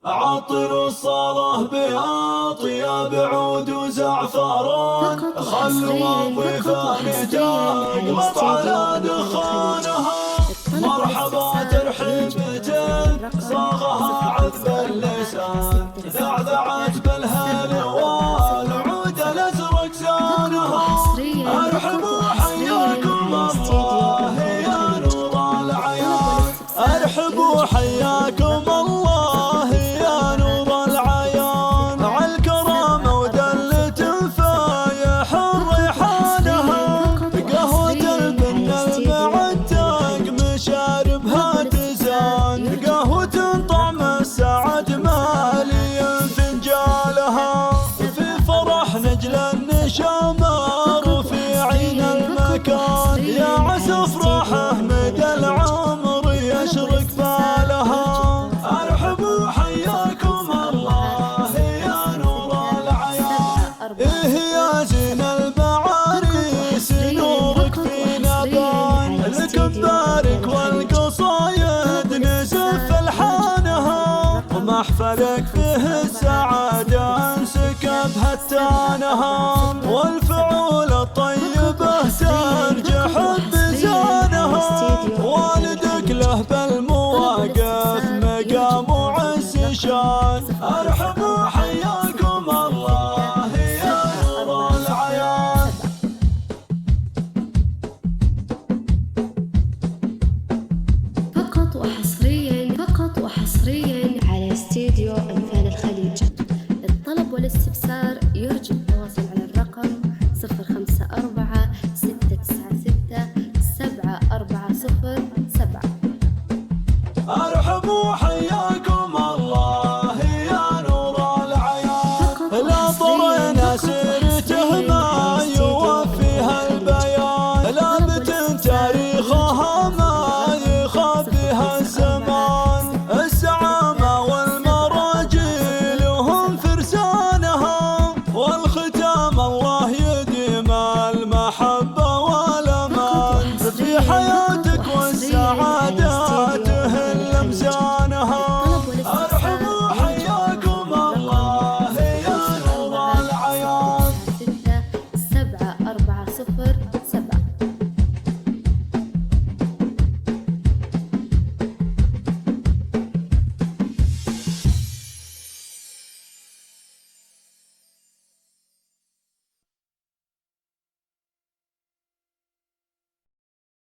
عطر الصلاة بأطيب عود وزعفران، خل وضيفان تقلط على دخانها. مرحبا ترحيبة صاغها عذب اللسان، ذعذعت بالهل والعود الازرق زانها. ارحبوا حياكم الله يا نور العيان، ارحبوا حياكم الله يا نور العيان. عالكرامة ودلة فايح ريحانها، قهوة البن المعتق مشاربها تزان، قهوة طعم السعد مالي فنجالها. في فرح نجل النشامة رفيعين المكان، يا عسى افراحه مدى العمر يشرق بالها. ارحبوا حياكم الله يا نور العيان، إيه يا زين المعاريس نورك فينا بان. لك ببارك والقصايد نزف الحانها، ومحفلك فيه السعادة انسكب هتانها. والفعول الطيبة ترجح بزانها، والدك له بالمو